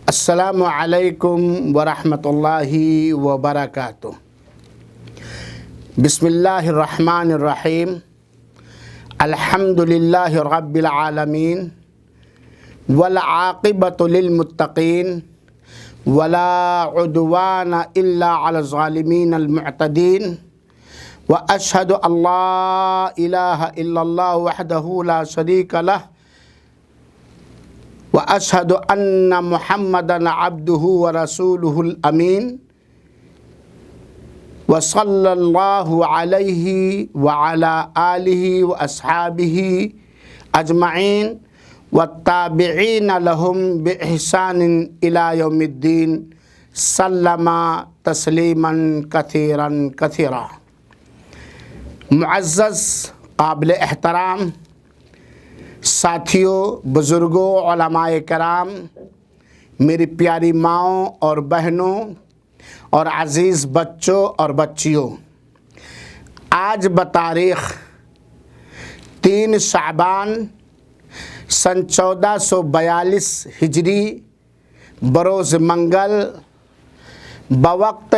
السلام علیکم ورحمۃ اللہ وبرکاتہ۔ بسم اللہ الرحمن الرحیم۔ الحمد للہ رب العالمین والعاقبۃ للمتقین ولا عدوان الا علی الظالمین المعتدین واشہد ان لا الہ الا اللہ وحدہ لا شریک لہ واشہد ان محمدا عبدہ ورسولہ الامین وصلی اللہ علیہ وعلی آلہ واصحابہ اجمعین والتابعین لہم باحسان الی یوم الدین سلم تسلیما کثیرا کثیرا۔ معزز قابل احترام ساتھیوں، بزرگوں، علماء کرام، میری پیاری ماؤں اور بہنوں اور عزیز بچوں اور بچیوں، آج بتاریخ 3 شعبان سن 1442 ہجری بروز منگل بوقت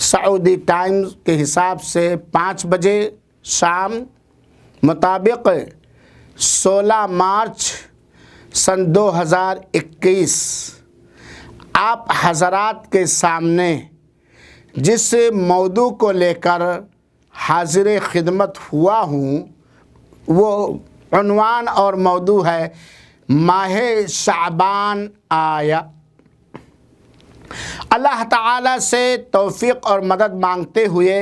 سعودی ٹائم کے حساب سے 5 بجے شام، مطابق 16 مارچ سن 2021 آپ حضرات کے سامنے جس موضوع کو لے کر حاضر خدمت ہوا ہوں وہ عنوان اور موضوع ہے ماہ شعبان آیا۔ اللہ تعالیٰ سے توفیق اور مدد مانگتے ہوئے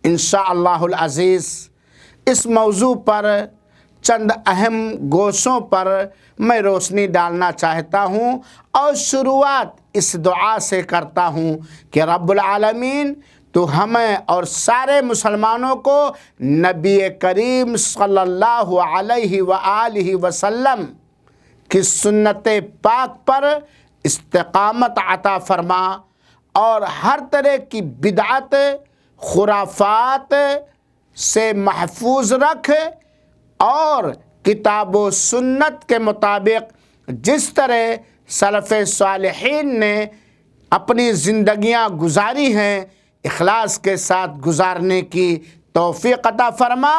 انشاءاللہ العزیز اس موضوع پر چند اہم گوشوں پر میں روشنی ڈالنا چاہتا ہوں اور شروعات اس دعا سے کرتا ہوں کہ رب العالمین تو ہمیں اور سارے مسلمانوں کو نبی کریم صلی اللہ علیہ وآلہ وسلم کی سنت پاک پر استقامت عطا فرما اور ہر طرح کی بدعت خرافات سے محفوظ رکھ اور کتاب و سنت کے مطابق جس طرح سلف صالحین نے اپنی زندگیاں گزاری ہیں اخلاص کے ساتھ گزارنے کی توفیق عطا فرما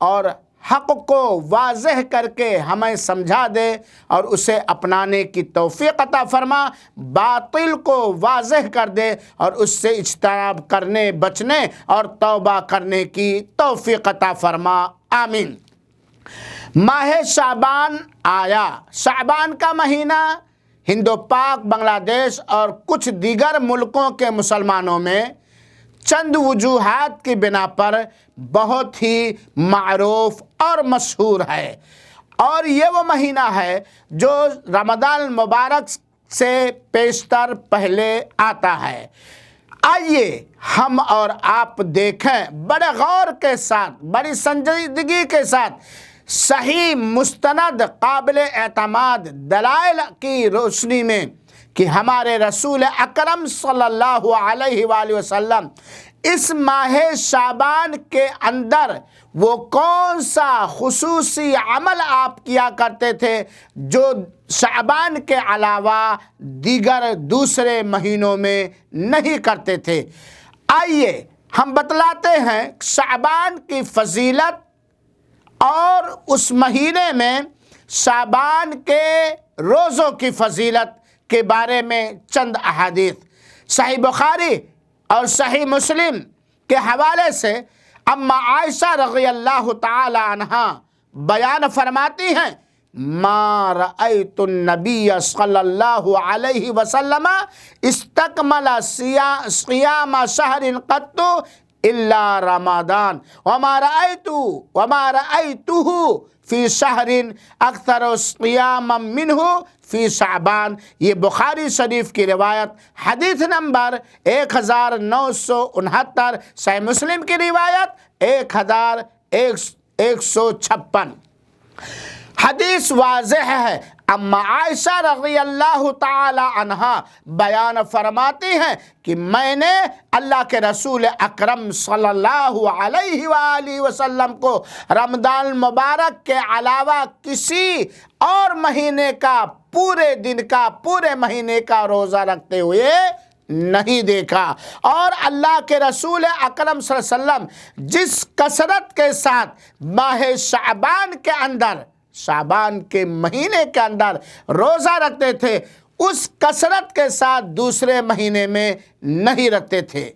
اور حق کو واضح کر کے ہمیں سمجھا دے اور اسے اپنانے کی توفیق عطا فرما، باطل کو واضح کر دے اور اس سے اجتناب کرنے، بچنے اور توبہ کرنے کی توفیق عطا فرما، آمین۔ ماہ شعبان آیا۔ شعبان کا مہینہ ہند و پاک، بنگلہ دیش اور کچھ دیگر ملکوں کے مسلمانوں میں چند وجوہات کی بنا پر بہت ہی معروف اور مشہور ہے، اور یہ وہ مہینہ ہے جو رمضان المبارک سے پیشتر پہلے آتا ہے۔ آئیے ہم اور آپ دیکھیں بڑے غور کے ساتھ، بڑی سنجیدگی کے ساتھ صحیح مستند قابل اعتماد دلائل کی روشنی میں کہ ہمارے رسول اکرم صلی اللہ علیہ وآلہ وسلم اس ماہ شعبان کے اندر وہ کون سا خصوصی عمل آپ کیا کرتے تھے جو شعبان کے علاوہ دیگر دوسرے مہینوں میں نہیں کرتے تھے۔ آئیے ہم بتلاتے ہیں شعبان کی فضیلت اور اس مہینے میں شعبان کے روزوں کی فضیلت کے بارے میں چند احادیث صحیح بخاری اور صحیح مسلم کے حوالے سے اما عائشہ رضی اللہ تعالی عنہا بیان فرماتی ہیں ما رأیت النبی صلی اللہ علیہ وسلم استکمل صیام شہر قط الا رمضان وما رأیتہ فی شہر اکثر قیاما منہ فی شعبان۔ یہ بخاری شریف کی روایت، حدیث نمبر 1969، صحیح مسلم کی روایت 1156۔ حدیث واضح ہے۔ اما عائشہ رضی اللہ تعالی عنہا بیان فرماتی ہیں کہ میں نے اللہ کے رسول اکرم صلی اللہ علیہ وآلہ وسلم کو رمضان المبارک کے علاوہ کسی اور مہینے کا پورے دن کا پورے مہینے کا روزہ رکھتے ہوئے نہیں دیکھا، اور اللہ کے رسول اکرم صلی اللہ علیہ وسلم جس کثرت کے ساتھ ماہ شعبان کے اندر، شعبان کے مہینے کے اندر روزہ رکھتے تھے، اس کثرت کے ساتھ دوسرے مہینے میں نہیں رکھتے تھے۔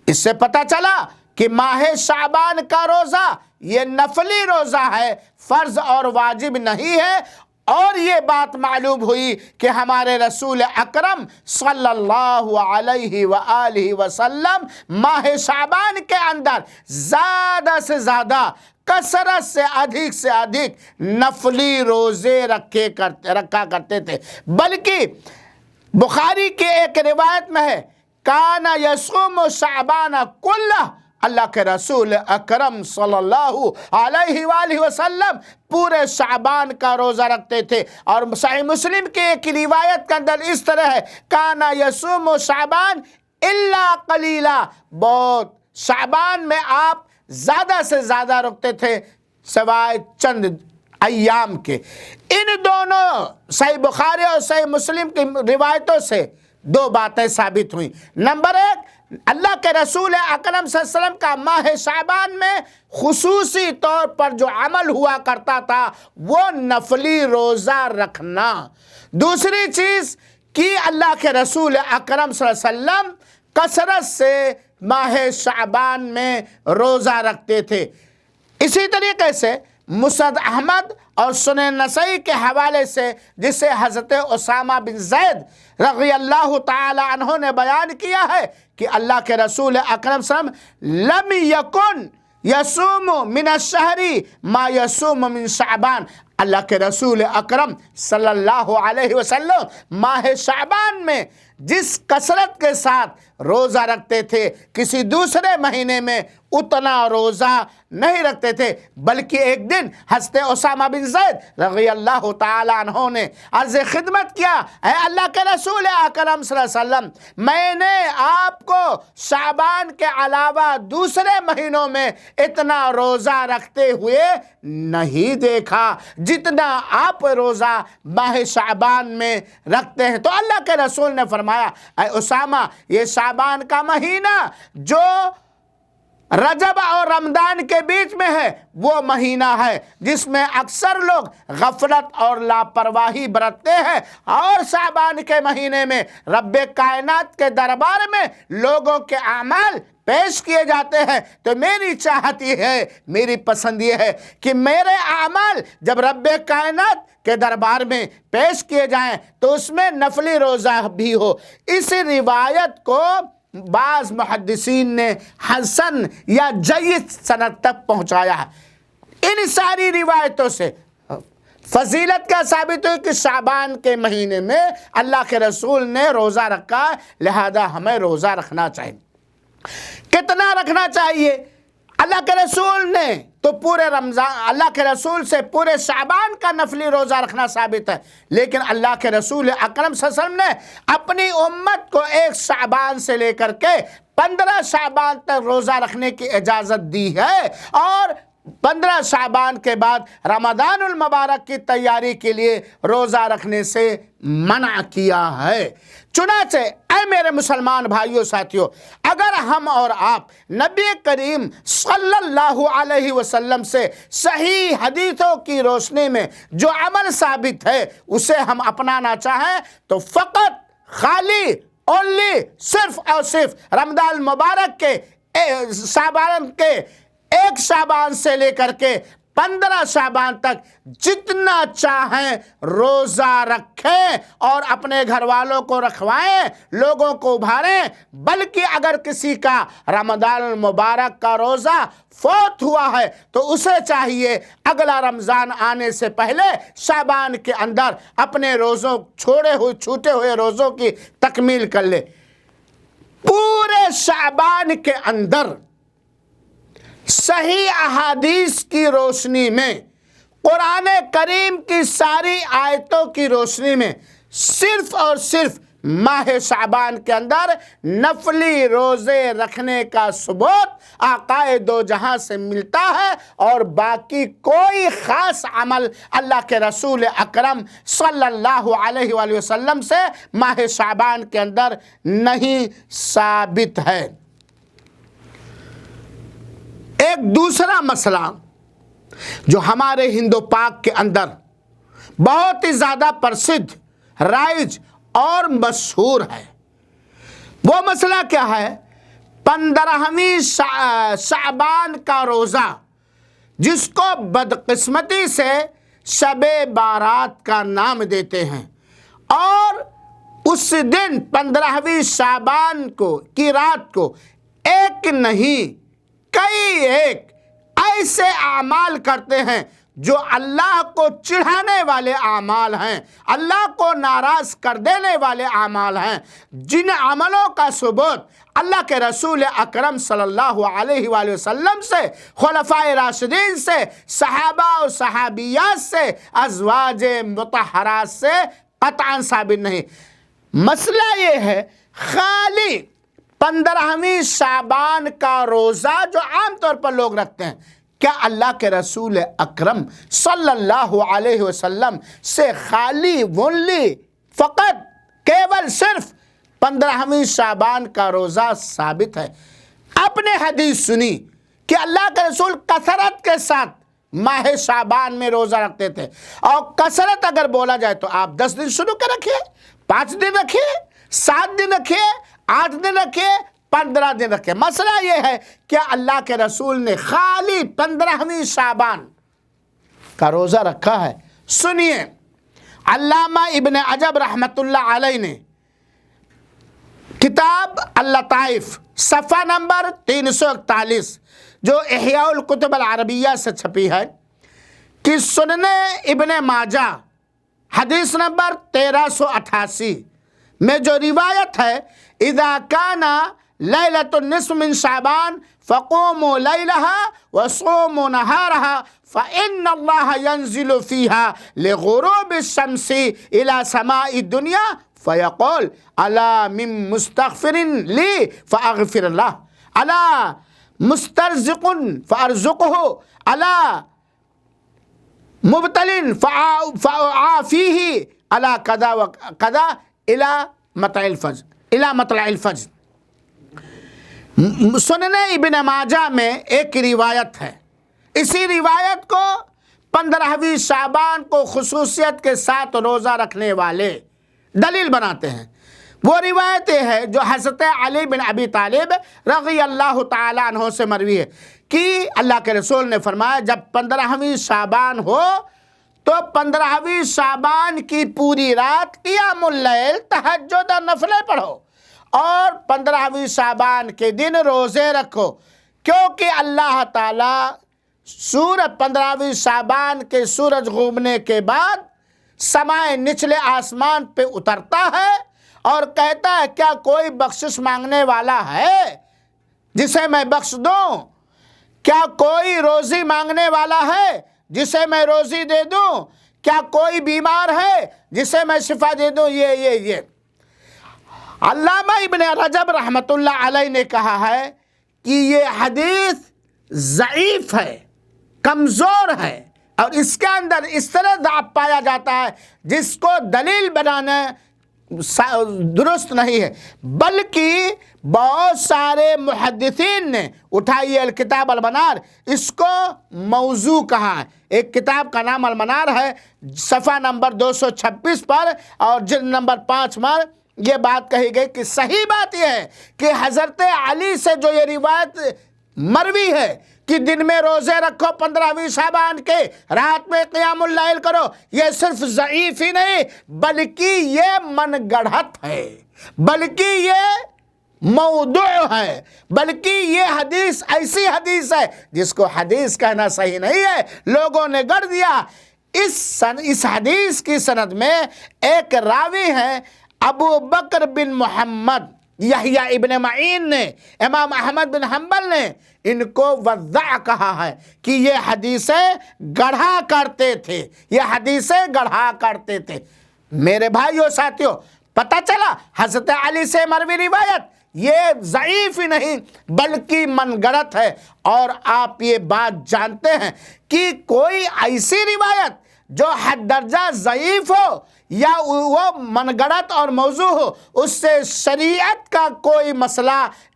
اس سے پتہ چلا کہ ماہ شعبان کا روزہ یہ نفلی روزہ ہے، فرض اور واجب نہیں ہے، اور یہ بات معلوم ہوئی کہ ہمارے رسول اکرم صلی اللہ علیہ وآلہ وسلم ماہ شعبان کے اندر زیادہ سے زیادہ کثرت سے ادھک نفلی روزے رکھا کرتے تھے، بلکہ بخاری کے ایک روایت میں ہے کان یصوم شعبان کلہ، اللہ کے رسول اکرم صلی اللہ علیہ وآلہ وسلم پورے شعبان کا روزہ رکھتے تھے۔ اور صحیح مسلم کے ایک روایت کے اندر اس طرح ہے کانا یصوم شعبان الا قلیلا، بہت شعبان میں آپ زیادہ سے زیادہ رکھتے تھے سوائے چند ایام کے۔ ان دونوں صحیح بخاری اور صحیح مسلم کی روایتوں سے دو باتیں ثابت ہوئیں۔ نمبر ایک، اللہ کے رسول اکرم صلی اللہ علیہ وسلم کا ماہ شعبان میں خصوصی طور پر جو عمل ہوا کرتا تھا وہ نفلی روزہ رکھنا۔ دوسری چیز کہ اللہ کے رسول اکرم صلی اللہ علیہ وسلم کثرت سے ماہ شعبان میں روزہ رکھتے تھے۔ اسی طریقے سے مسند احمد اور سنن نسائی کے حوالے سے جسے حضرت اسامہ بن زید رضی اللہ تعالی عنہ نے بیان کیا ہے کہ اللہ کے رسول اکرم صلی اللہ علیہ وسلم لم یکن یصوم من الشہر ما یصوم من شعبان، اللہ کے رسول اکرم صلی اللہ علیہ وسلم ماہ شعبان میں جس کثرت کے ساتھ روزہ رکھتے تھے کسی دوسرے مہینے میں اتنا روزہ نہیں رکھتے تھے، بلکہ ایک دن حضرت اسامہ بن زید رضی اللہ تعالی عنہ نے عرض خدمت کیا، اے اللہ کے رسول اکرم صلی اللہ علیہ وسلم، میں نے آپ کو شعبان کے علاوہ دوسرے مہینوں میں اتنا روزہ رکھتے ہوئے نہیں دیکھا جتنا آپ روزہ ماہ شعبان میں رکھتے ہیں۔ تو اللہ کے رسول نے فرمایا، اے اسامہ، یہ شعبان کا مہینہ جو رجب اور رمضان کے بیچ میں ہے وہ مہینہ ہے جس میں اکثر لوگ غفلت اور لاپرواہی برتتے ہیں، اور شعبان کے مہینے میں رب کائنات کے دربار میں لوگوں کے اعمال پیش کیے جاتے ہیں۔ تو میری چاہت یہ ہے، میری پسند یہ ہے کہ میرے اعمال جب رب کائنات کے دربار میں پیش کیے جائیں تو اس میں نفلی روزہ بھی ہو۔ اس روایت کو بعض محدثین نے حسن یا جید سند تک پہنچایا ہے۔ ان ساری روایتوں سے فضیلت کا ثابت ہوئی کہ شعبان کے مہینے میں اللہ کے رسول نے روزہ رکھا، لہذا ہمیں روزہ رکھنا چاہیے۔ کتنا رکھنا چاہیے؟ اللہ کے رسول نے تو پورے رمضان، اللہ کے رسول سے پورے شعبان کا نفلی روزہ رکھنا ثابت ہے، لیکن اللہ کے رسول اکرم صلی اللہ علیہ وسلم نے اپنی امت کو ایک شعبان سے لے کر کے 15 شعبان تک روزہ رکھنے کی اجازت دی ہے، اور 15 شعبان کے بعد رمضان المبارک کی تیاری کے لیے روزہ رکھنے سے منع کیا ہے۔ چنانچہ اے میرے مسلمان بھائیوں ساتھیوں، اگر ہم اور آپ نبی کریم صلی اللہ علیہ وسلم سے صحیح حدیثوں کی روشنی میں جو عمل ثابت ہے اسے ہم اپنانا چاہیں تو فقط خالی اونلی صرف اور صرف رمضان المبارک کے شعبان کے 1 شعبان سے لے کر کے 15 شعبان تک جتنا چاہیں روزہ رکھیں اور اپنے گھر والوں کو رکھوائیں، لوگوں کو ابھاریں، بلکہ اگر کسی کا رمضان المبارک کا روزہ فوت ہوا ہے تو اسے چاہیے اگلا رمضان آنے سے پہلے شعبان کے اندر اپنے روزوں چھوٹے ہوئے روزوں کی تکمیل کر لے۔ پورے شعبان کے اندر صحیح احادیث کی روشنی میں قرآن کریم کی ساری آیتوں کی روشنی میں صرف اور صرف ماہ شعبان کے اندر نفلی روزے رکھنے کا ثبوت آقائے دو جہاں سے ملتا ہے، اور باقی کوئی خاص عمل اللہ کے رسول اکرم صلی اللہ علیہ وآلہ وسلم سے ماہ شعبان کے اندر نہیں ثابت ہے۔ ایک دوسرا مسئلہ جو ہمارے ہندو پاک کے اندر بہت ہی زیادہ پرسدھ، رائج اور مشہور ہے، وہ مسئلہ کیا ہے؟ 15ویں شعبان کا روزہ، جس کو بدقسمتی سے شب بارات کا نام دیتے ہیں، اور اس دن 15ویں شعبان کی رات کو ایک نہیں کئی ایک ایسے اعمال کرتے ہیں جو اللہ کو چڑھانے والے اعمال ہیں، اللہ کو ناراض کر دینے والے اعمال ہیں، جن عملوں کا ثبوت اللہ کے رسول اکرم صلی اللہ علیہ وآلہ وسلم سے، خلفائے راشدین سے، صحابہ و صحابیات سے، ازواج مطہرات سے قطعاً ثابت نہیں۔ مسئلہ یہ ہے، خالی 15ویں شعبان کا روزہ جو عام طور پر لوگ رکھتے ہیں، کیا اللہ کے رسول اکرم صلی اللہ علیہ وسلم سے خالی فقط کیول صرف 15ویں شعبان کا روزہ ثابت ہے؟ اپنے حدیث سنی کہ اللہ کے رسول کثرت کے ساتھ ماہ شعبان میں روزہ رکھتے تھے، اور کثرت اگر بولا جائے تو آپ 10 دن شروع کر رکھیے، 5 دن رکھیے، 7 دن رکھیے، 8 دن رکھیے، 15 دن رکھے۔ مسئلہ یہ ہے کہ اللہ کے رسول نے خالی 15ویں شعبان کا روزہ رکھا ہے؟ سنیے، علامہ ابن عجب رحمت اللہ علیہ نے کتاب اللطائف صفحہ نمبر 341 جو احیاء الکتب العربیہ سے چھپی ہے، کہ سنن ابن ماجہ حدیث نمبر 1388 میں جو روایت ہے، اذا کان لیلۃ النصف من شعبان فقوموا لیلها وصوموا نہارها فإن اللہ ينزل فيها لغروب الشمس إلى سماء الدنيا فيقول ألا من مستغفر لي فأغفر له، ألا مسترزق فأرزقه، ألا مبتل فأعافيه، ألا كذا وكذا إلى مطلع الفجر۔ سنن ابن ماجہ میں ایک روایت ہے، اسی روایت کو 15ویں شعبان کو خصوصیت کے ساتھ روزہ رکھنے والے دلیل بناتے ہیں۔ وہ روایت ہے جو حضرت علی بن ابی طالب رضی اللہ تعالیٰ عنہ سے مروی ہے کہ اللہ کے رسول نے فرمایا، جب 15ویں شعبان ہو تو 15ویں شعبان کی پوری رات قیام اللیل، تہجد اور نفلیں پڑھو، اور 15ویں شعبان کے دن روزے رکھو، کیونکہ اللہ تعالیٰ 15ویں شعبان کے سورج غروبنے کے بعد سمائے نچلے آسمان پہ اترتا ہے اور کہتا ہے، کیا کوئی بخشش مانگنے والا ہے جسے میں بخش دوں؟ کیا کوئی روزی مانگنے والا ہے جسے میں روزی دے دوں؟ کیا کوئی بیمار ہے جسے میں شفا دے دوں؟ یہ علامہ ابن رجب رحمت اللہ علیہ نے کہا ہے کہ یہ حدیث ضعیف ہے، کمزور ہے، اور اس کے اندر اس طرح ضعف پایا جاتا ہے جس کو دلیل بنانا درست نہیں ہے، بلکہ بہت سارے محدثین نے اٹھائی الکتاب المنار، اس کو موضوع کہا ہے۔ ایک کتاب کا نام المنار ہے، صفحہ نمبر 226 پر اور جلد نمبر 5 پر یہ بات کہی گئی کہ صحیح بات یہ ہے کہ حضرت علی سے جو یہ روایت مروی ہے کہ دن میں روزے رکھو 15ویں شعبان کے، رات میں قیام اللیل کرو، یہ صرف ضعیف ہی نہیں بلکہ یہ من گڑھت ہے، بلکہ یہ موضوع ہے، بلکہ یہ حدیث ایسی حدیث ہے جس کو حدیث کہنا صحیح نہیں ہے، لوگوں نے گڑھ دیا۔ اس حدیث کی سند میں ایک راوی ہیں ابو بکر بن محمد یحییٰ ابن معین نے، امام احمد بن حنبل نے ان کو وضع کہا ہے کہ یہ حدیثیں گڑھا کرتے تھے، یہ حدیثیں گڑھا کرتے تھے۔ میرے بھائیو ساتھیو، پتہ چلا حضرت علی سے مروی روایت یہ ضعیف ہی نہیں بلکہ من گڑت ہے۔ اور آپ یہ بات جانتے ہیں کہ کوئی ایسی روایت جو حد درجہ ضعیف ہو یا وہ من گڑت اور موضوع ہو، اس سے شریعت کا کوئی مسئلہ،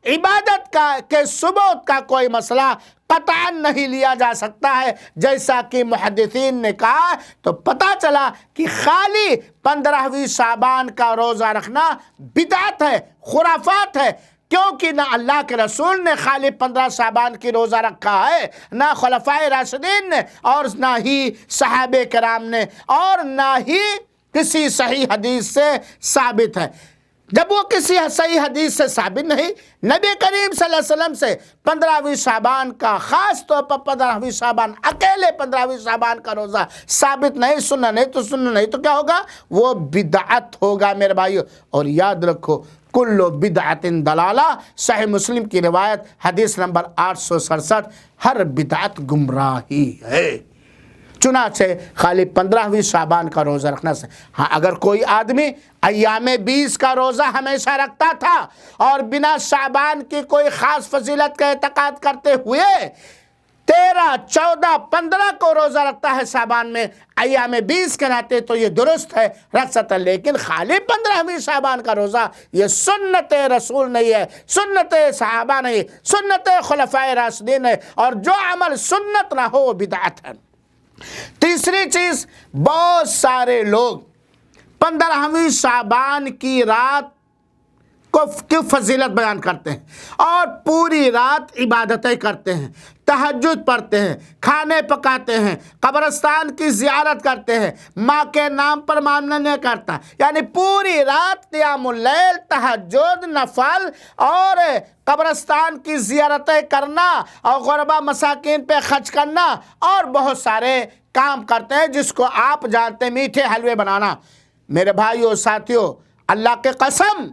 عبادت کا کہ ثبوت کا کوئی مسئلہ قطعا نہیں لیا جا سکتا ہے، جیسا کہ محدثین نے کہا۔ تو پتہ چلا کہ خالی 15ویں شعبان کا روزہ رکھنا بدعت ہے، خرافات ہے، کیونکہ نہ اللہ کے رسول نے خالی 15 شعبان کی روزہ رکھا ہے، نہ خلفائے راشدین نے، اور نہ ہی صحابہ کرام نے، اور نہ ہی کسی صحیح حدیث سے ثابت ہے۔ جب وہ کسی صحیح حدیث سے ثابت نہیں، نبی کریم صلی اللہ علیہ وسلم سے 15ویں شعبان کا، خاص طور پر 15ویں شعبان، اکیلے 15ویں شعبان کا روزہ ثابت نہیں، سننا نہیں تو کیا ہوگا؟ وہ بدعت ہوگا میرے بھائیو۔ اور یاد رکھو، کل بدعت ضلالہ، صحیح مسلم کی روایت حدیث نمبر 867، ہر بدعت گمراہی ہے۔ چنانچہ خالی 15ویں شعبان کا روزہ رکھنا سے، ہاں اگر کوئی آدمی ایام 20 کا روزہ ہمیشہ رکھتا تھا اور بنا شعبان کی کوئی خاص فضیلت کا اعتقاد کرتے ہوئے 13، 14، 15 کو روزہ رکھتا ہے شعبان میں ایام 20 کے ناطے، تو یہ درست ہے، رکھ سکتا ہے۔ لیکن خالی 15ویں شعبان کا روزہ یہ سنت رسول نہیں ہے، سنت صحابہ نہیں، سنت خلفائے راشدین ہے، اور جو عمل سنت نہ ہو وہ بدعت ہے۔ تیسری چیز، بہت سارے لوگ 15ویں شعبان کی رات کی فضیلت بیان کرتے ہیں اور پوری رات عبادتیں کرتے ہیں، تہجد پڑھتے ہیں، کھانے پکاتے ہیں، قبرستان کی زیارت کرتے ہیں، ماں کے نام پر معاملہ کرتا، یعنی پوری رات قیام اللیل، تہجد، نفل اور قبرستان کی زیارتیں کرنا اور غربا مساکین پہ خرچ کرنا اور بہت سارے کام کرتے ہیں جس کو آپ جانتے ہیں، میٹھے حلوے بنانا۔ میرے بھائیو ساتھیو، اللہ کے قسم،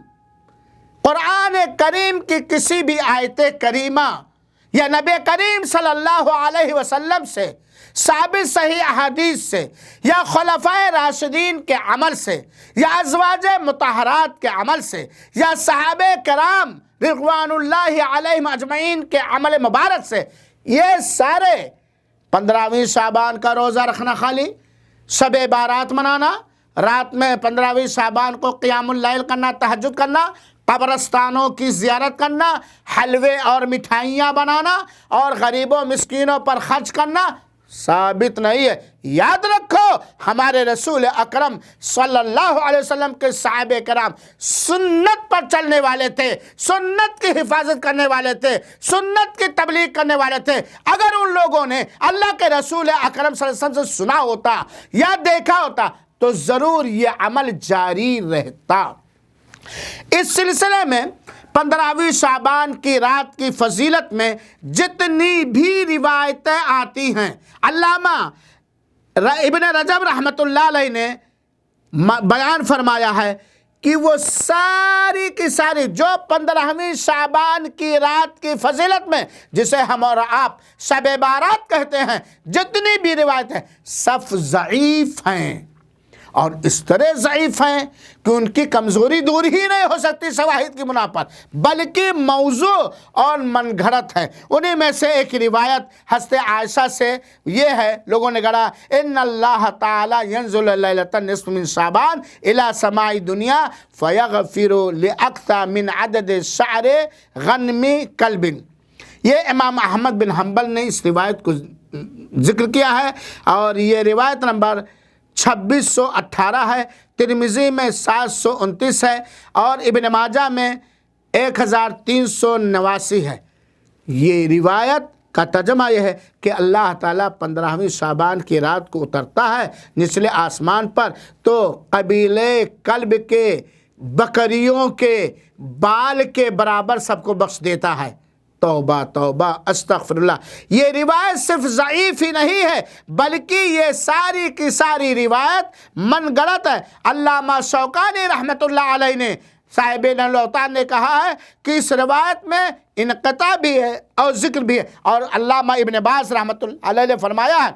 قرآن کریم کی کسی بھی آیت کریمہ یا نبی کریم صلی اللہ علیہ وسلم سے ثابت صحیح احادیث سے یا خلفائے راشدین کے عمل سے یا ازواج مطہرات کے عمل سے یا صحابہ کرام رضوان اللہ علیہم اجمعین کے عمل مبارک سے، یہ سارے 15ویں شعبان کا روزہ رکھنا، خالی شب بارات منانا، رات میں 15ویں شعبان کو قیام اللیل کرنا، تہجد کرنا، قبرستانوں کی زیارت کرنا، حلوے اور مٹھائیاں بنانا اور غریبوں مسکینوں پر خرچ کرنا ثابت نہیں ہے۔ یاد رکھو، ہمارے رسول اکرم صلی اللہ علیہ وسلم کے صحابہ کرام سنت پر چلنے والے تھے، سنت کی حفاظت کرنے والے تھے، سنت کی تبلیغ کرنے والے تھے۔ اگر ان لوگوں نے اللہ کے رسول اکرم صلی اللہ علیہ وسلم سے سنا ہوتا یا دیکھا ہوتا تو ضرور یہ عمل جاری رہتا۔ اس سلسلے میں 15ویں شعبان کی رات کی فضیلت میں جتنی بھی روایتیں آتی ہیں، علامہ ابن رجب رحمۃ اللہ علیہ نے بیان فرمایا ہے کہ وہ ساری کی ساری جو 15ویں شعبان کی رات کی فضیلت میں، جسے ہم اور آپ شب بارات کہتے ہیں، جتنی بھی روایتیں سب ضعیف ہیں، اور اس طرح ضعیف ہیں کہ ان کی کمزوری دور ہی نہیں ہو سکتی شواہد کی بنا پر، بلکہ موضوع اور من گھڑت ہے۔ انہی میں سے ایک روایت حضرت عائشہ سے یہ ہے، لوگوں نے گڑھا، ان اللہ تعالی ینزل لیلۃ النصف من شعبان الی سماء دنیا فیغفر لاکثر من عدد شعر غنم کلب۔ یہ امام احمد بن حنبل نے اس روایت کو ذکر کیا ہے، اور یہ روایت نمبر 2618 ہے، ترمذی میں 729 ہے، اور ابن ماجہ میں 1389 ہے۔ یہ روایت کا ترجمہ یہ ہے کہ اللہ تعالیٰ 15ویں شعبان کی رات کو اترتا ہے نچلے آسمان پر، تو قبیلے کلب کے بکریوں کے بال کے برابر سب کو بخش دیتا ہے۔ توبہ توبہ استغفر اللہ۔ یہ روایت صرف ضعیف ہی نہیں ہے بلکہ یہ ساری کی ساری روایت من گڑت ہے۔ علامہ شوکانی رحمۃ اللہ علیہ نے صاحب نلوطان نے کہا ہے کہ اس روایت میں انقطاع بھی ہے اور ذکر بھی ہے، اور علامہ ابن باز رحمۃ اللہ علیہ نے فرمایا ہے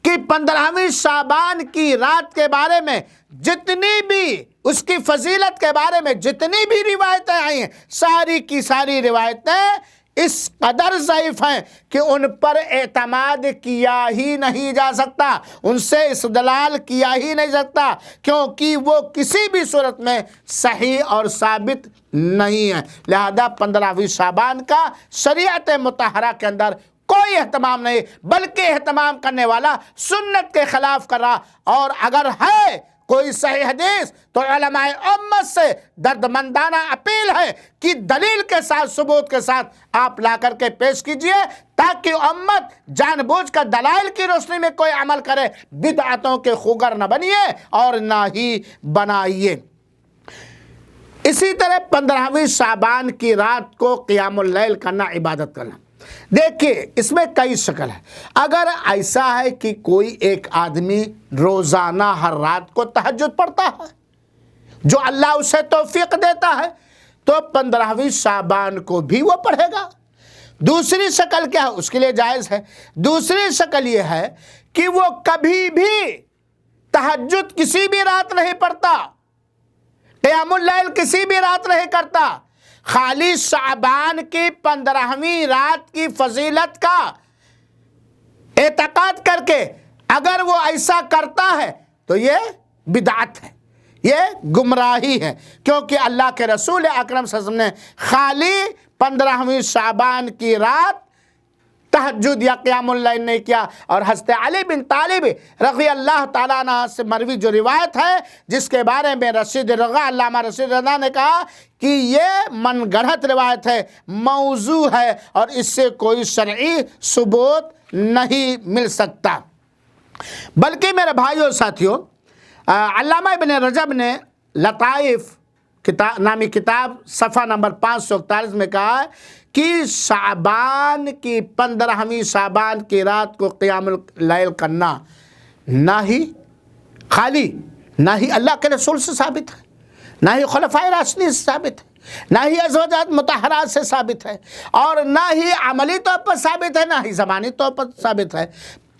کہ 15ویں شعبان کی رات کے بارے میں جتنی بھی اس کی فضیلت کے بارے میں جتنی بھی روایتیں آئی ہیں، ساری کی ساری روایتیں اس قدر ضعیف ہیں کہ ان پر اعتماد کیا ہی نہیں جا سکتا، ان سے استدلال کیا ہی نہیں سکتا، کیونکہ وہ کسی بھی صورت میں صحیح اور ثابت نہیں ہے۔ لہذا 15ویں شعبان کا شریعت مطہرہ کے اندر کوئی اہتمام نہیں، بلکہ اہتمام کرنے والا سنت کے خلاف کر رہا، اور اگر ہے کوئی صحیح حدیث تو علماء امت سے دردمندانہ اپیل ہے کہ دلیل کے ساتھ، ثبوت کے ساتھ آپ لا کر کے پیش کیجئے، تاکہ امت جان بوجھ کر دلائل کی روشنی میں کوئی عمل کرے، بدعتوں کے خوگر نہ بنیے اور نہ ہی بنائیے۔ اسی طرح 15ویں شعبان کی رات کو قیام اللیل کرنا، عبادت کرنا، دیکھیے اس میں کئی شکل ہے۔ اگر ایسا ہے کہ کوئی ایک آدمی روزانہ ہر رات کو تہجد پڑھتا ہے، جو اللہ اسے توفیق دیتا ہے، تو 15ویں شعبان کو بھی وہ پڑھے گا۔ دوسری شکل کیا ہے؟ اس کے لیے جائز ہے۔ دوسری شکل یہ ہے کہ وہ کبھی بھی تہجد کسی بھی رات نہیں پڑھتا، قیام اللیل کسی بھی رات نہیں کرتا، خالی شعبان کی 15ویں رات کی فضیلت کا اعتقاد کر کے اگر وہ ایسا کرتا ہے تو یہ بدعت ہے، یہ گمراہی ہے، کیونکہ اللہ کے رسول اکرم صلی اللہ علیہ وسلم نے خالی 15ویں شعبان کی رات تہجد یا قیام اللیل نہیں کیا۔ اور حضرت علی بن طالب رضی اللہ تعالیٰ عنہ سے مروی جو روایت ہے، جس کے بارے میں رشید رضا، علامہ رشید رضا نے کہا کہ یہ من گڑھت روایت ہے، موضوع ہے، اور اس سے کوئی شرعی ثبوت نہیں مل سکتا۔ بلکہ میرے بھائیوں اور ساتھیوں، علامہ ابن رجب نے لطائف نامی کتاب صفحہ نمبر 541 میں کہا ہے کہ شعبان کی 15ویں شعبان کی رات کو قیام اللیل کرنا نہ ہی اللہ کے رسول سے ثابت ہے، نہ ہی خلفائے راشدین سے ثابت ہے، نہ ہی ازواجات مطہرات سے ثابت ہے، اور نہ ہی عملی طور پر ثابت ہے، نہ ہی زبانی طور پر ثابت ہے۔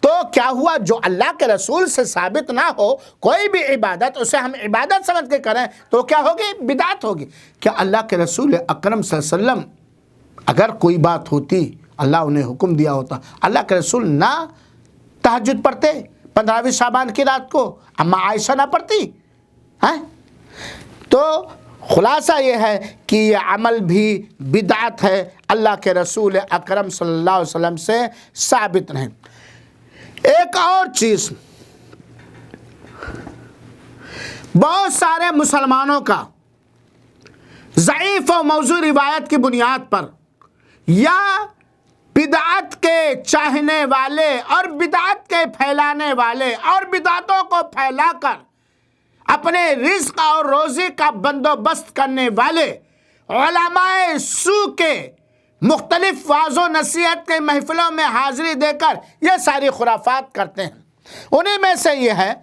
تو کیا ہوا؟ جو اللہ کے رسول سے ثابت نہ ہو کوئی بھی عبادت، اسے ہم عبادت سمجھ کے کریں تو کیا ہوگی؟ بدعت ہوگی۔ کیا اللہ کے رسول اکرم صلی اللہ علیہ وسلم اگر کوئی بات ہوتی، اللہ انہیں حکم دیا ہوتا، اللہ کے رسول نہ تہجد پڑھتے 15ویں شعبان کی رات کو؟ اما عائشہ نہ پڑھتی ہیں؟ تو خلاصہ یہ ہے کہ یہ عمل بھی بدعت ہے، اللہ کے رسول اکرم صلی اللہ علیہ وسلم سے ثابت نہیں۔ ایک اور چیز، بہت سارے مسلمانوں کا ضعیف و موضوع روایت کی بنیاد پر یا بدعت کے چاہنے والے اور بدعت کے پھیلانے والے اور بدعتوں کو پھیلا کر اپنے رزق اور روزی کا بندوبست کرنے والے علماء سو کے مختلف واعظ و نصیحت کے محفلوں میں حاضری دے کر یہ ساری خرافات کرتے ہیں۔ انہی میں سے یہ ہے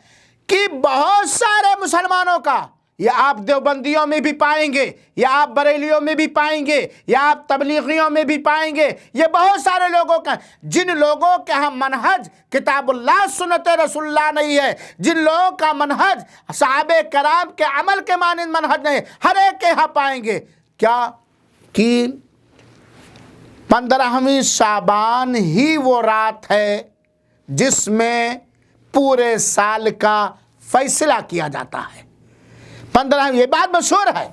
کہ بہت سارے مسلمانوں کا، یہ آپ دیوبندیوں میں بھی پائیں گے، یا آپ بریلیوں میں بھی پائیں گے، یا آپ تبلیغیوں میں بھی پائیں گے، یہ بہت سارے لوگوں کا، جن لوگوں کے ہاں منہج کتاب اللہ سنت رسول اللہ نہیں ہے، جن لوگوں کا منہج صحابہ کرام کے عمل کے مانند منہج نہیں، ہر ایک کے ہاں پائیں گے کیا کہ 15ویں شعبان ہی وہ رات ہے جس میں پورے سال کا فیصلہ کیا جاتا ہے۔ 15، یہ بات مشہور ہے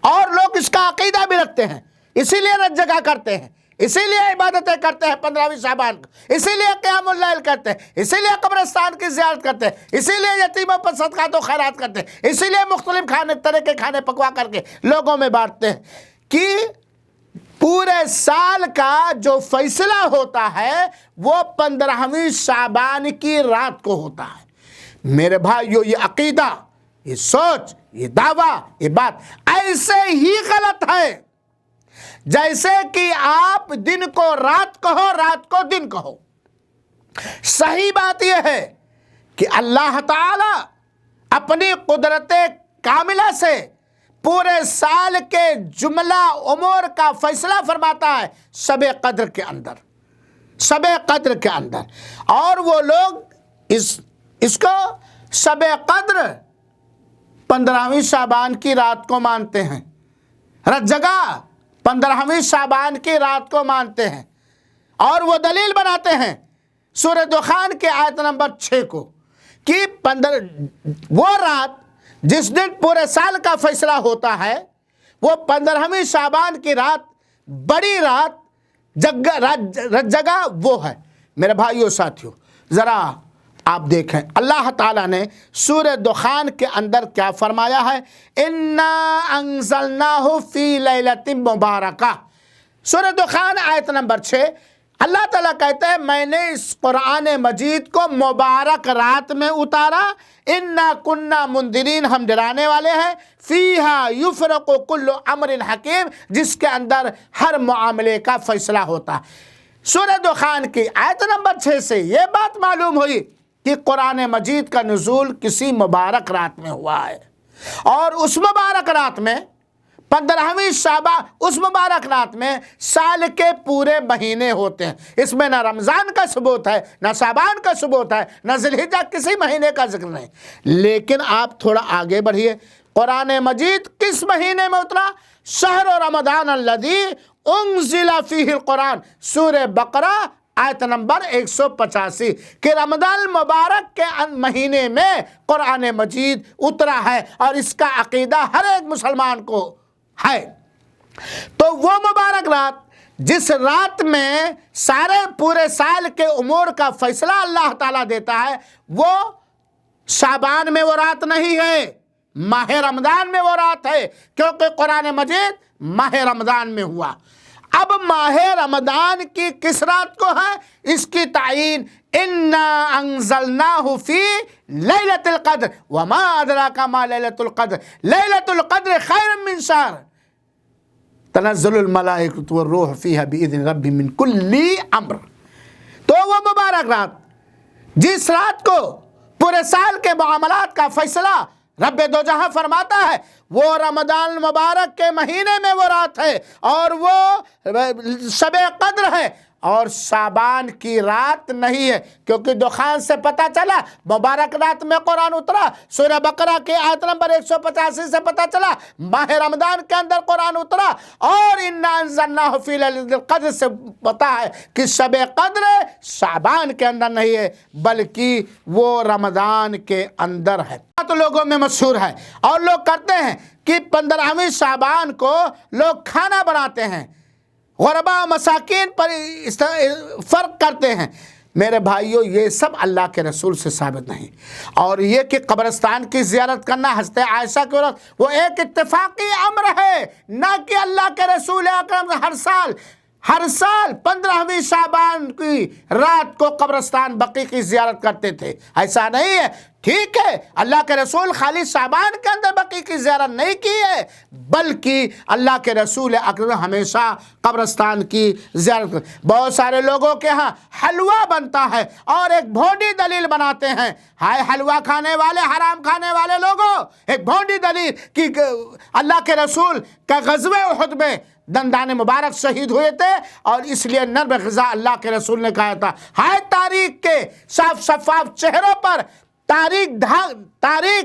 اور لوگ اس کا عقیدہ بھی رکھتے ہیں، اسی لیے رت جگہ کرتے ہیں، اسی لیے عبادتیں کرتے ہیں 15ویں شعبان کو، اسی لیے قیام اللیل کرتے ہیں، اسی لیے قبرستان کی زیارت کرتے ہیں، اسی لیے یتیموں پر صدقات و خیرات کرتے ہیں، اسی لیے مختلف طرح کے کھانے پکوا کر کے لوگوں میں بانٹتے ہیں کہ پورے سال کا جو فیصلہ ہوتا ہے وہ 15ویں شعبان کی رات کو ہوتا ہے۔ میرے بھائیو، یہ عقیدہ، یہ سوچ، یہ دعویٰ، یہ بات ایسے ہی غلط ہے جیسے کہ آپ دن کو رات کہو، رات کو دن کہو۔ صحیح بات یہ ہے کہ اللہ تعالی اپنی قدرت کاملہ سے پورے سال کے جملہ امور کا فیصلہ فرماتا ہے شب قدر کے اندر، شب قدر کے اندر۔ اور وہ لوگ اس کو شب قدر 15ویں شعبان کی رات کو مانتے ہیں، رت جگہ 15ویں شعبان کی رات کو مانتے ہیں، اور وہ دلیل بناتے ہیں سورہ دخان کے آیت نمبر 6 کو کہ وہ رات جس دن پورے سال کا فیصلہ ہوتا ہے وہ 15ویں شعبان کی رات، بڑی رات، رت جگہ وہ ہے۔ میرے بھائیو ساتھیو، ذرا آپ دیکھیں اللہ تعالیٰ نے سورہ دخان کے اندر کیا فرمایا ہے، اِنَّا أَنزَلْنَاهُ فِي لَيْلَةٍ مُبَارَكَةٍ۔ سورہ دخان آیت نمبر 6، اللہ تعالیٰ کہتے ہیں میں نے اس قرآن مجید کو مبارک رات میں اتارا، اِنَّا كُنَّا مُنذِرِينَ، ہم ڈرانے والے ہیں، فِيهَا يُفْرَقُ كُلُّ أَمْرٍ حَكِيمٍ، جس کے اندر ہر معاملے کا فیصلہ ہوتا ہے۔ سورہ دخان کی آیت نمبر 6 سے یہ بات معلوم ہوئی کہ قرآن مجید کا نزول کسی مبارک رات میں ہوا ہے، اور اس مبارک رات میں 15ویں شعبان، اس مبارک رات میں سال کے پورے مہینے ہوتے ہیں۔ اس میں نہ رمضان کا ثبوت ہے، نہ شعبان کا ثبوت ہے، نہ ذی الحجہ، کسی مہینے کا ذکر نہیں۔ لیکن آپ تھوڑا آگے بڑھیے، قرآن مجید کس مہینے میں اترا؟ شہر رمضان الذی انزل فیہ القرآن، سورہ بقرہ آیت نمبر 185، کہ رمضان مبارک کے مہینے میں قرآن مجید اترا ہے، اور اس کا عقیدہ ہر ایک مسلمان کو ہے۔ تو وہ مبارک رات جس رات میں سارے پورے سال کے امور کا فیصلہ اللہ تعالیٰ دیتا ہے، وہ شعبان میں وہ رات نہیں ہے، ماہ رمضان میں وہ رات ہے، کیونکہ قرآن مجید ماہ رمضان میں ہوا۔ اب ماہ رمضان کی کس رات کو ہے اس کی تعین، اِنَّا أَنزَلْنَاهُ فِي لَيْلَةِ الْقَدْرِ وَمَا أَدْرَاكَ مَا لَيْلَةُ الْقَدْرِ لَيْلَةُ الْقَدْرِ خَيْرٌ مِّن شَهْرٍ تَنَزَّلُ الْمَلَائِكَةُ وَالرُّوحُ فِيهَا بِإِذْنِ رَبِّهِم مِّن كُلِّ أَمْرٍ۔ تو وہ مبارک رات جس رات کو پورے سال کے معاملات کا فیصلہ رب دو جہاں فرماتا ہے، وہ رمضان مبارک کے مہینے میں وہ رات ہے، اور وہ شب قدر ہے، اور شعبان کی رات نہیں ہے، کیونکہ دخان سے پتہ چلا مبارک رات میں قرآن اترا، سورہ بقرہ کے آیت نمبر 185 سے پتہ چلا ماہ رمضان کے اندر قرآن اترا، اور اِنَّا أَنزَلْنَاهُ فِي لَيْلَةِ الْقَدْرِ سے پتہ ہے کہ شب قدر شعبان کے اندر نہیں ہے بلکہ وہ رمضان کے اندر ہے۔ تو لوگوں میں مشہور ہے، اور لوگ کرتے ہیں کہ 15ویں شعبان کو لوگ کھانا بناتے ہیں، غربا و مساکین پر فرق کرتے ہیں۔ میرے بھائیو، یہ سب اللہ کے رسول سے ثابت نہیں، اور یہ کہ قبرستان کی زیارت کرنا حضرت عائشہ کی عورت، وہ ایک اتفاقی امر ہے، نہ کہ اللہ کے رسول اکرم ہر سال 15ویں شعبان کی رات کو قبرستان بقیع کی زیارت کرتے تھے، ایسا نہیں ہے۔ ٹھیک ہے، اللہ کے رسول خالی شعبان کے اندر بقیع کی زیارت نہیں کی ہے، بلکہ اللہ کے رسول اکرم ہمیشہ قبرستان کی زیارت کرتے۔ بہت سارے لوگوں کے ہاں حلوہ بنتا ہے، اور ایک بھونڈی دلیل بناتے ہیں، ہائے حلوہ کھانے والے، حرام کھانے والے لوگوں، ایک بھونڈی دلیل کہ اللہ کے رسول کا غزوہ احد میں دندان مبارک شہید ہوئے تھے، اور اس لیے نرم غذا اللہ کے رسول نے کہا تھا۔ ہائے تاریخ کے صاف شفاف چہروں پر تاریخ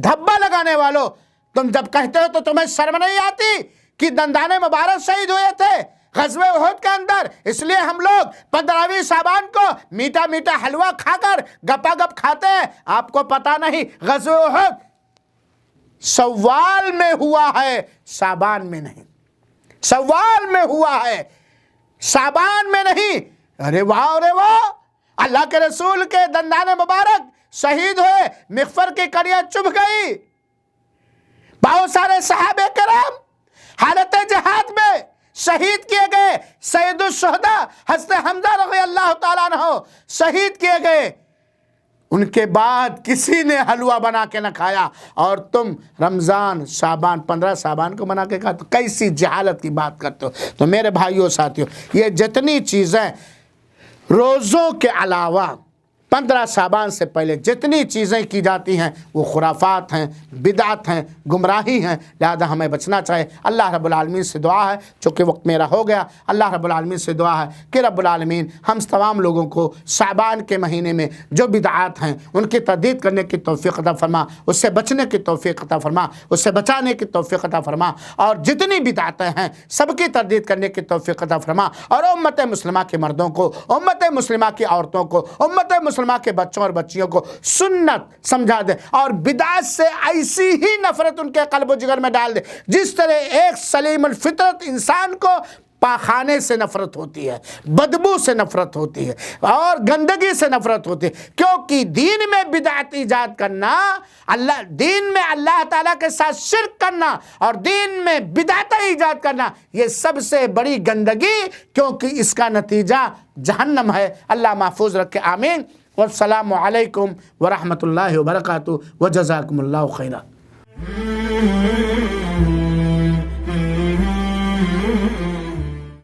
دھبا لگانے والوں، تم جب کہتے ہو تو تمہیں شرم نہیں آتی کہ دندان مبارک شہید ہوئے تھے غزوہ احد کے اندر؟ اس لیے ہم لوگ 15ویں شعبان کو میٹھا میٹھا حلوہ کھا کر گپا گپ کھاتے ہیں۔ آپ کو پتہ نہیں غزوہ احد شوال میں ہوا ہے، شعبان میں نہیں، شوال میں ہوا ہے، شعبان میں نہیں۔ ارے واہ، اللہ کے رسول کے دندان مبارک شہید ہوئے، مغفر کی کڑیاں چبھ گئی، بہت سارے صحابہ کرام حالت جہاد میں شہید کیے گئے، سید الشہداء حضرت حمزہ رضی اللہ تعالیٰ عنہ شہید کیے گئے، ان کے بعد کسی نے حلوہ بنا کے نہ کھایا، اور تم رمضان شعبان 15 شعبان کو بنا کے کھاتے ہو؟ کیسی جہالت کی بات کرتے ہو؟ تو میرے بھائیوں ساتھیوں، یہ جتنی چیزیں روزوں کے علاوہ 15 شعبان سے پہلے جتنی چیزیں کی جاتی ہیں وہ خرافات ہیں، بدعت ہیں، گمراہی ہیں، لہذا ہمیں بچنا چاہیے۔ اللہ رب العالمین سے دعا ہے، چونکہ وقت میرا ہو گیا، اللہ رب العالمین سے دعا ہے کہ رب العالمین ہم تمام لوگوں کو شعبان کے مہینے میں جو بدعات ہیں ان کی تردید کرنے کی توفیق عطا فرما، اس سے بچنے کی توفیق عطا فرما، اس سے بچانے کی توفیق عطا فرما، اور جتنی بدعتیں ہیں سب کی تردید کرنے کی توفیق عطا فرما، اور امت مسلمہ کے مردوں کو، امت مسلمہ کی عورتوں کو، امت مسلمہ کے بچوں اور بچیوں کو سنت سمجھا دے، اور بدعت سے ایسی ہی نفرت ان کے قلب و جگر میں ڈال دے جس طرح ایک سلیم الفطرت انسان کو پاخانے سے نفرت ہوتی ہے، بدبو سے نفرت ہوتی ہے، اور گندگی سے نفرت ہوتی ہے، کیونکہ دین میں بدعت ایجاد کرنا، دین میں اللہ تعالیٰ کے ساتھ شرک کرنا اور دین میں بدعت ایجاد کرنا یہ سب سے بڑی گندگی، کیونکہ اس کا نتیجہ جہنم ہے۔ اللہ محفوظ رکھے، آمین۔ والسلام علیکم ورحمۃ اللہ وبرکاتہ، وجزاکم اللہ خیرا۔